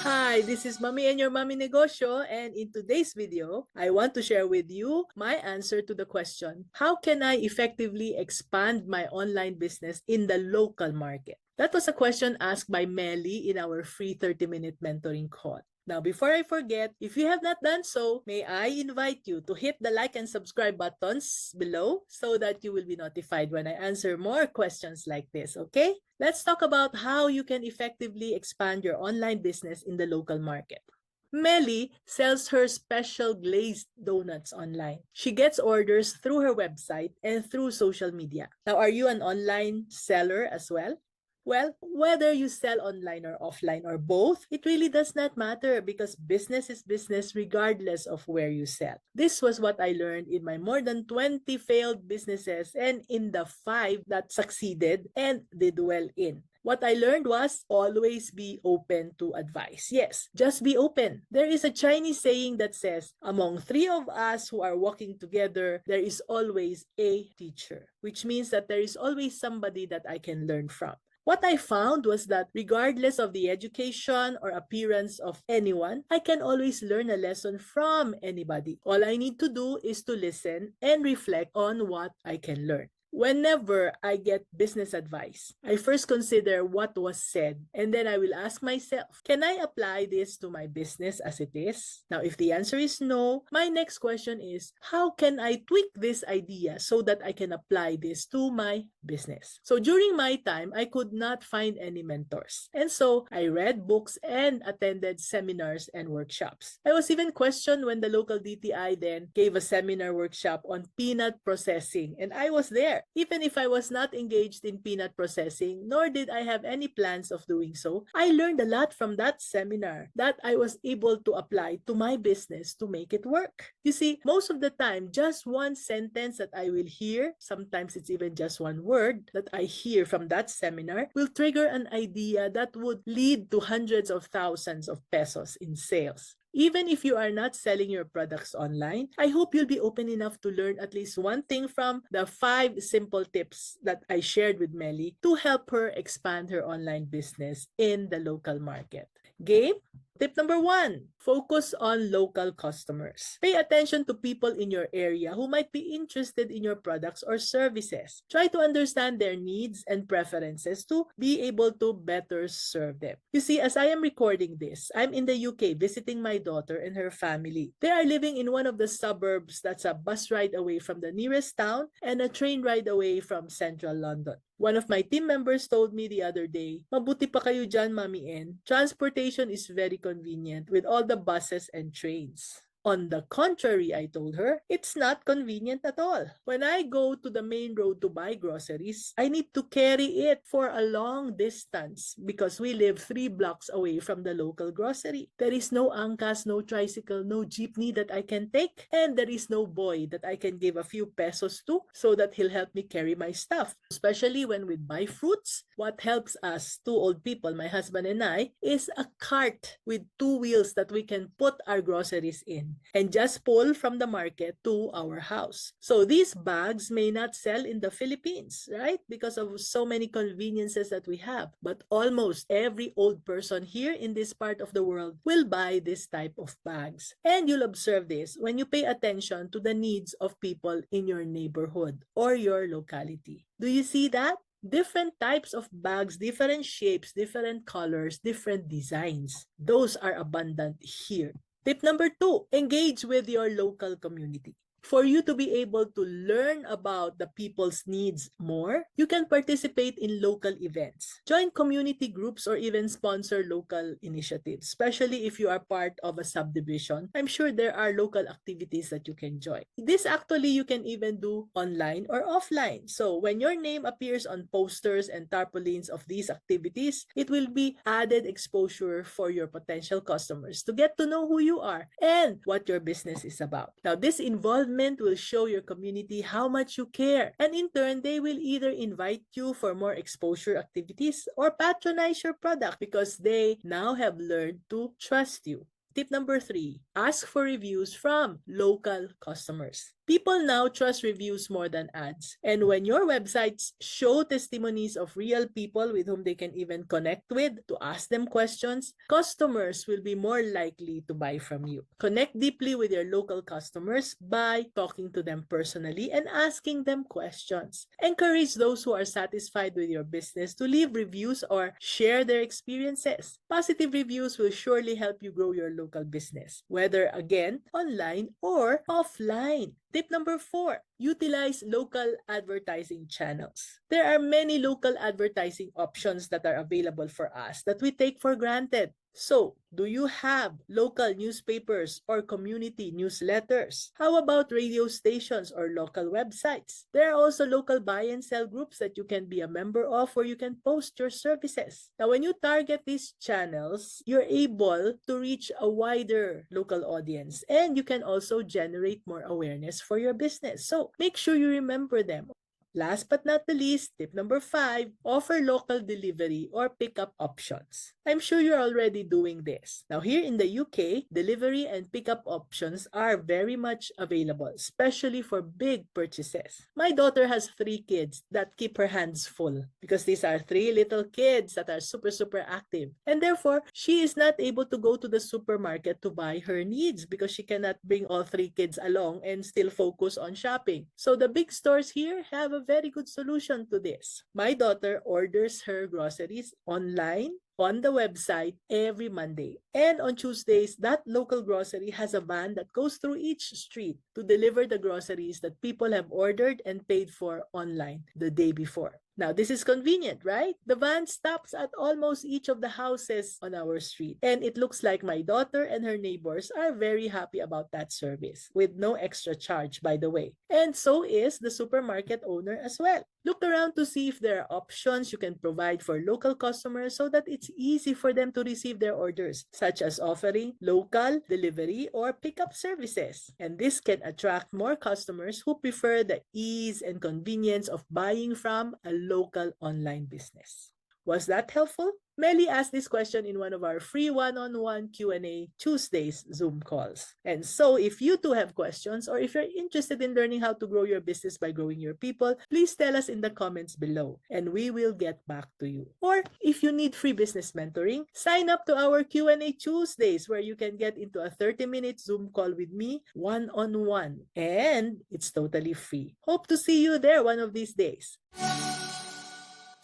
Hi, this is Mommy and your Mommy Negosyo, and in today's video, I want to share with you my answer to the question, how can I effectively expand my online business in the local market? That was a question asked by Melly in our free 30-minute mentoring call. Now, before I forget, if you have not done so, may I invite you to hit the like and subscribe buttons below so that you will be notified when I answer more questions like this, okay? Let's talk about how you can effectively expand your online business in the local market. Melly sells her special glazed donuts online. She gets orders through her website and through social media. Now, are you an online seller as well? Well, whether you sell online or offline or both, it really does not matter because business is business regardless of where you sell. This was what I learned in my more than 20 failed businesses and in the 5 that succeeded and did well in. What I learned was always be open to advice. Yes, just be open. There is a Chinese saying that says, among 3 of us who are working together, there is always a teacher, which means that there is always somebody that I can learn from. What I found was that regardless of the education or appearance of anyone, I can always learn a lesson from anybody. All I need to do is to listen and reflect on what I can learn. Whenever I get business advice, I first consider what was said and then I will ask myself, can I apply this to my business as it is? Now, if the answer is no, my next question is, how can I tweak this idea so that I can apply this to my business? So during my time, I could not find any mentors. And so I read books and attended seminars and workshops. I was even questioned when the local DTI then gave a seminar workshop on peanut processing, and I was there. Even if I was not engaged in peanut processing, nor did I have any plans of doing so, I learned a lot from that seminar that I was able to apply to my business to make it work. You see, most of the time, just one sentence that I will hear, sometimes it's even just one word that I hear from that seminar, will trigger an idea that would lead to hundreds of thousands of pesos in sales. Even if you are not selling your products online, I hope you'll be open enough to learn at least one thing from the 5 simple tips that I shared with Melly to help her expand her online business in the local market. Game? Tip number 1, focus on local customers. Pay attention to people in your area who might be interested in your products or services. Try to understand their needs and preferences to be able to better serve them. You see, as I am recording this, I'm in the UK visiting my daughter and her family. They are living in one of the suburbs that's a bus ride away from the nearest town and a train ride away from central London. One of my team members told me the other day, mabuti pa kayo dyan, Mami N. Transportation is very convenient with all the buses and trains. On the contrary, I told her, it's not convenient at all. When I go to the main road to buy groceries, I need to carry it for a long distance because we live 3 blocks away from the local grocery. There is no angkas, no tricycle, no jeepney that I can take, and there is no boy that I can give a few pesos to so that he'll help me carry my stuff. Especially when we buy fruits, what helps us, 2 old people, my husband and I, is a cart with 2 wheels that we can put our groceries in and just pull from the market to our house. So these bags may not sell in the Philippines, right? Because of so many conveniences that we have. But almost every old person here in this part of the world will buy this type of bags. And you'll observe this when you pay attention to the needs of people in your neighborhood or your locality. Do you see that? Different types of bags, different shapes, different colors, different designs. Those are abundant here. Tip number 2, engage with your local community. For you to be able to learn about the people's needs more, you can participate in local events. Join community groups or even sponsor local initiatives, especially if you are part of a subdivision. I'm sure there are local activities that you can join. This actually you can even do online or offline. So when your name appears on posters and tarpaulins of these activities, it will be added exposure for your potential customers to get to know who you are and what your business is about. Now, this involvement will show your community how much you care, and in turn, they will either invite you for more exposure activities or patronize your product because they now have learned to trust you. Tip number 3, ask for reviews from local customers. People now trust reviews more than ads. And when your websites show testimonies of real people with whom they can even connect with to ask them questions, customers will be more likely to buy from you. Connect deeply with your local customers by talking to them personally and asking them questions. Encourage those who are satisfied with your business to leave reviews or share their experiences. Positive reviews will surely help you grow your local business, whether again online or offline. Tip number 4, utilize local advertising channels. There are many local advertising options that are available for us that we take for granted. So, do you have local newspapers or community newsletters? How about radio stations or local websites? There are also local buy and sell groups that you can be a member of where you can post your services. Now, when you target these channels, you're able to reach a wider local audience and you can also generate more awareness for your business. So, make sure you remember them. Last but not the least, tip number 5, offer local delivery or pickup options. I'm sure you're already doing this. Now here in the UK, delivery and pickup options are very much available, especially for big purchases. My daughter has 3 kids that keep her hands full because these are 3 little kids that are super active. And therefore, she is not able to go to the supermarket to buy her needs because she cannot bring all 3 kids along and still focus on shopping. So the big stores here have a very good solution to this. My daughter orders her groceries online on the website every Monday. And on Tuesdays, that local grocery has a van that goes through each street to deliver the groceries that people have ordered and paid for online the day before. Now, this is convenient, right? The van stops at almost each of the houses on our street. And it looks like my daughter and her neighbors are very happy about that service, with no extra charge, by the way. And so is the supermarket owner as well. Look around to see if there are options you can provide for local customers so that it's easy for them to receive their orders, such as offering local delivery or pickup services. And this can attract more customers who prefer the ease and convenience of buying from a local online business. Was that helpful? Melly asked this question in one of our free one-on-one Q&A Tuesdays Zoom calls. And so if you too have questions or if you're interested in learning how to grow your business by growing your people, please tell us in the comments below and we will get back to you. Or if you need free business mentoring, sign up to our Q&A Tuesdays where you can get into a 30-minute Zoom call with me one-on-one. And it's totally free. Hope to see you there one of these days.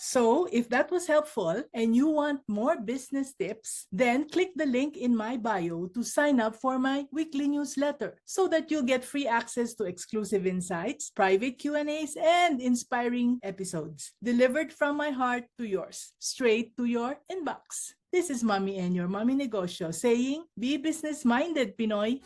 So if that was helpful and you want more business tips, then click the link in my bio to sign up for my weekly newsletter so that you'll get free access to exclusive insights, private Q&As, and inspiring episodes delivered from my heart to yours, straight to your inbox. This is Mommy and your Mommy Negosyo saying, be business-minded, Pinoy!